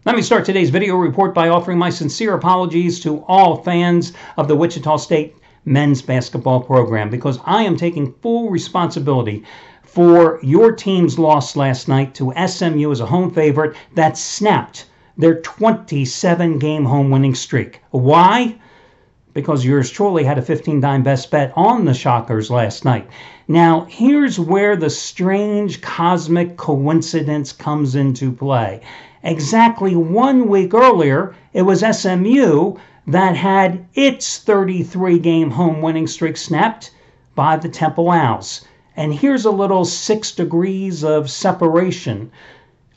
Let me start today's video report by offering my sincere apologies to all fans of the Wichita State men's basketball program, because I am taking full responsibility for your team's loss last night to SMU as a home favorite that snapped their 27-game home winning streak. Why? Because yours truly had a 15-dime best bet on the Shockers last night. Now, here's where the strange cosmic coincidence comes into play. Exactly 1 week earlier, it was SMU that had its 33-game home winning streak snapped by the Temple Owls. And here's a little 6 degrees of separation.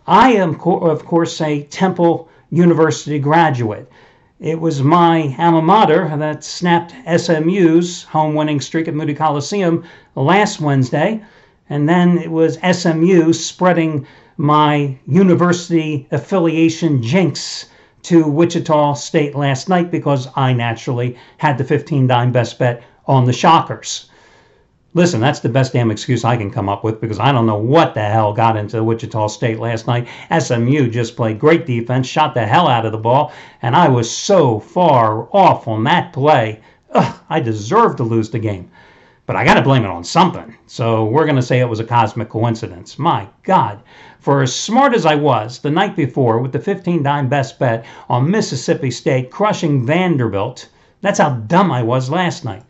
I am, of course, a Temple University graduate. It was my alma mater that snapped SMU's home winning streak at Moody Coliseum last Wednesday. And then it was SMU spreading my university affiliation jinx to Wichita State last night, because I naturally had the 15-dime best bet on the Shockers. Listen, that's the best damn excuse I can come up with, because I don't know what the hell got into Wichita State last night. SMU just played great defense, shot the hell out of the ball, and I was so far off on that play. I deserved to lose the game. But I got to blame it on something. So we're going to say it was a cosmic coincidence. My God. For as smart as I was the night before with the 15-dime best bet on Mississippi State crushing Vanderbilt, that's how dumb I was last night.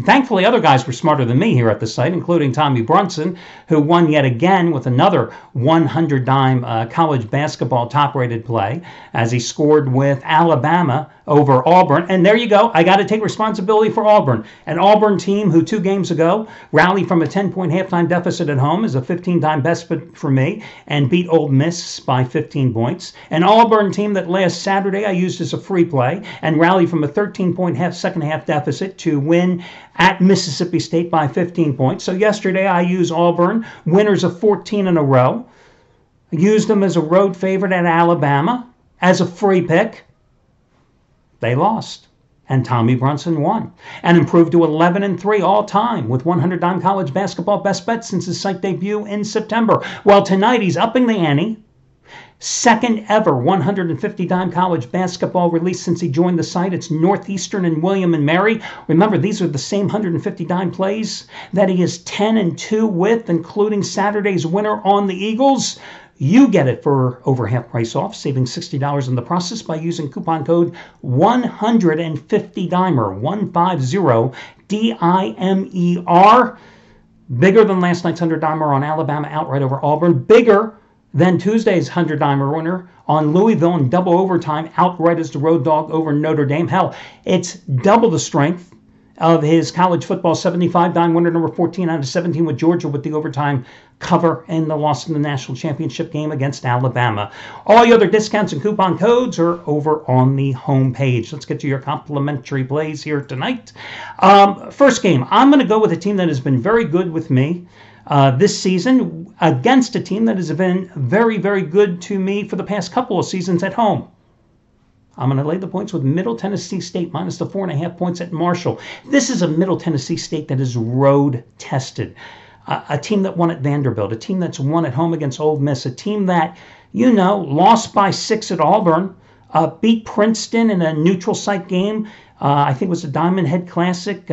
Thankfully, other guys were smarter than me here at the site, including Tommy Brunson, who won yet again with another 100-dime college basketball top-rated play as he scored with Alabama over Auburn. And there you go. I got to take responsibility for Auburn. An Auburn team who 2 games ago rallied from a 10-point halftime deficit at home as a 15-dime best bet for me and beat Ole Miss by 15 points. An Auburn team that last Saturday I used as a free play and rallied from a 13-point second-half deficit to win at Mississippi State by 15 points. So yesterday I used Auburn, winners of 14 in a row. I used them as a road favorite at Alabama as a free pick. They lost, and Tommy Brunson won and improved to 11-3 all time with 100-dime college basketball best bet since his site debut in September. Well, tonight he's upping the ante. Second ever 150-dime college basketball release since he joined the site. It's Northeastern and William and Mary. Remember, these are the same 150-dime plays that he is 10-2 with, including Saturday's winner on the Eagles. You get it for over half price off, saving $60 in the process by using coupon code 150dimer, 150DIMER. Bigger than last night's 100-dimer on Alabama outright over Auburn. Bigger than Tuesday's 100-dimer winner on Louisville in double overtime outright as the road dog over Notre Dame. Hell, it's double the strength of his college football 75-dime winner number 14 out of 17 with Georgia with the overtime cover in the loss in the national championship game against Alabama. All the other discounts and coupon codes are over on the home page. Let's get to your complimentary plays here tonight. First game, I'm going to go with a team that has been very good with me this season against a team that has been very, very good to me for the past couple of seasons at home. I'm going to lay the points with Middle Tennessee State minus the 4.5 points at Marshall. This is a Middle Tennessee State that is road tested. A team that won at Vanderbilt, a team that's won at home against Ole Miss, a team that, you know, lost by 6 at Auburn, beat Princeton in a neutral site game. I think it was the Diamond Head Classic,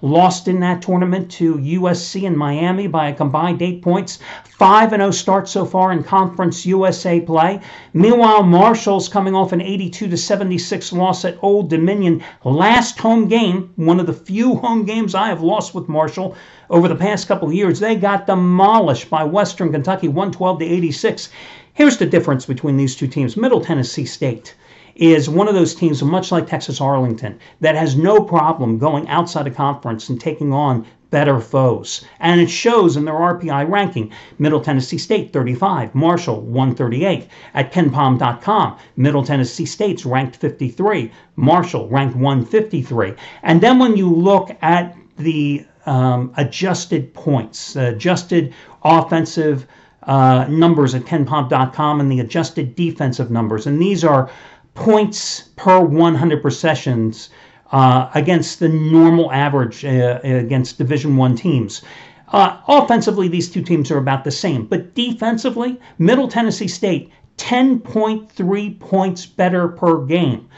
lost in that tournament to USC and Miami by a combined 8 points. 5-0 start so far in Conference USA play. Meanwhile, Marshall's coming off an 82-76 loss at Old Dominion. Last home game, one of the few home games I have lost with Marshall over the past couple of years. They got demolished by Western Kentucky, 112-86. Here's the difference between these two teams. Middle Tennessee State is one of those teams, much like Texas Arlington, that has no problem going outside the conference and taking on better foes. And it shows in their RPI ranking. Middle Tennessee State, 35. Marshall, 138. At KenPom.com, Middle Tennessee State's ranked 53. Marshall, ranked 153. And then when you look at the adjusted points, adjusted offensive numbers at KenPom.com and the adjusted defensive numbers, and these are points per 100 possessions against the normal average against Division I teams. Offensively, these two teams are about the same. But defensively, Middle Tennessee State, 10.3 points better per game.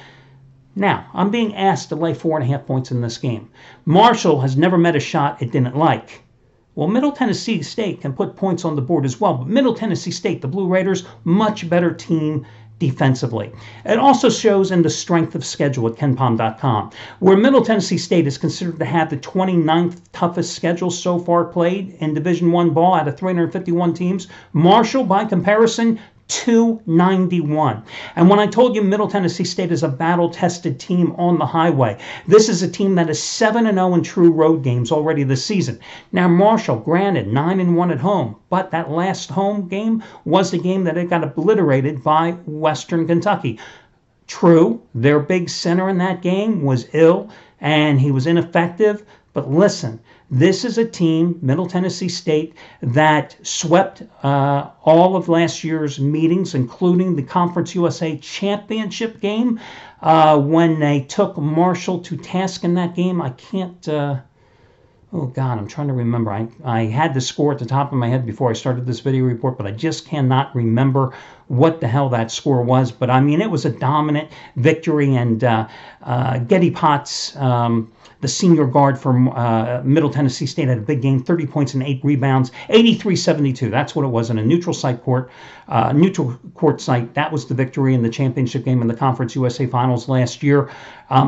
Now, I'm being asked to lay 4.5 points in this game. Marshall has never met a shot it didn't like. Well, Middle Tennessee State can put points on the board as well, but Middle Tennessee State, the Blue Raiders, much better team defensively. It also shows in the strength of schedule at KenPom.com, where Middle Tennessee State is considered to have the 29th toughest schedule so far played in Division I ball out of 351 teams. Marshall, by comparison, 291. And when I told you Middle Tennessee State is a battle-tested team on the highway, this is a team that is 7-0 in true road games already this season. Now, Marshall, granted, 9-1 at home, but that last home game was the game that it got obliterated by Western Kentucky. True, their big center in that game was ill, and he was ineffective, but listen, this is a team, Middle Tennessee State, that swept all of last year's meetings, including the Conference USA Championship game, when they took Marshall to task in that game. I can't, oh God, I'm trying to remember. I had the score at the top of my head before I started this video report, but I just cannot remember what the hell that score was. But I mean, it was a dominant victory, and Getty Potts, the senior guard from Middle Tennessee State, had a big game, 30 points and 8 rebounds, 83-72. That's what it was in a neutral court site. That was the victory in the championship game in the Conference USA Finals last year.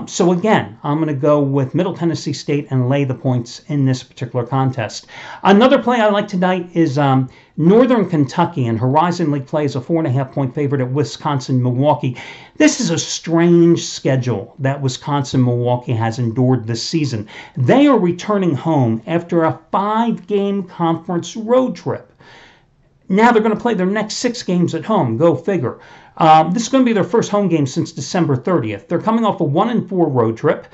So again, I'm going to go with Middle Tennessee State and lay the points in this particular contest. Another play I like tonight is Northern Kentucky, and Horizon League play is a 4.5-point favorite at Wisconsin-Milwaukee. This is a strange schedule that Wisconsin-Milwaukee has endured this season. They are returning home after a 5-game conference road trip. Now they're going to play their next 6 games at home. Go figure. This is going to be their first home game since December 30th. They're coming off a 1-4 road trip.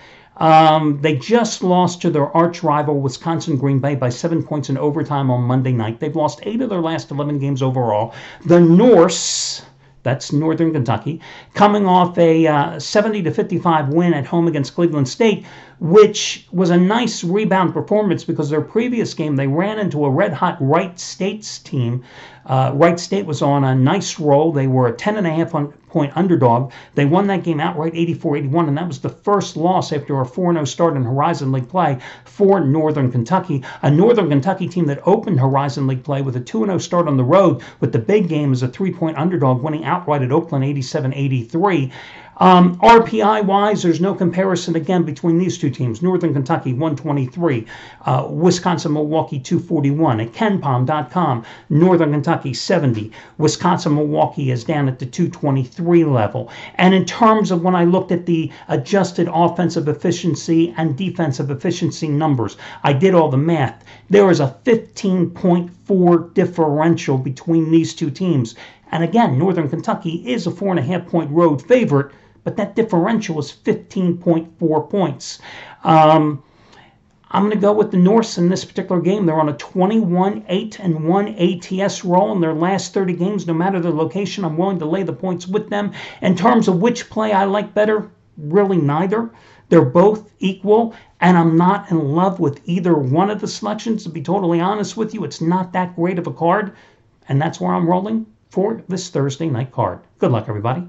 They just lost to their arch rival Wisconsin Green Bay by 7 points in overtime on Monday night. They've lost 8 of their last 11 games overall. The Norse, that's Northern Kentucky, coming off a 70-55 win at home against Cleveland State, which was a nice rebound performance because their previous game they ran into a red-hot Wright State's team. Wright State was on a nice roll. They were a 10.5-point underdog. They won that game outright 84-81, and that was the first loss after a 4-0 start in Horizon League play for Northern Kentucky, a Northern Kentucky team that opened Horizon League play with a 2-0 start on the road, with the big game as a 3-point underdog, winning outright at Oakland 87-83. RPI-wise, there's no comparison again between these two teams. Northern Kentucky 123, Wisconsin-Milwaukee 241. At KenPom.com, Northern Kentucky 70, Wisconsin-Milwaukee is down at the 223 level. And in terms of when I looked at the adjusted offensive efficiency and defensive efficiency numbers, I did all the math. There is a 15.4 differential between these two teams. And again, Northern Kentucky is a 4.5-point road favorite, but that differential is 15.4 points. I'm going to go with the Norse in this particular game. They're on a 21-8-1 ATS roll in their last 30 games. No matter their location, I'm willing to lay the points with them. In terms of which play I like better, really neither. They're both equal, and I'm not in love with either one of the selections. To be totally honest with you, it's not that great of a card, and that's where I'm rolling for this Thursday night card. Good luck, everybody.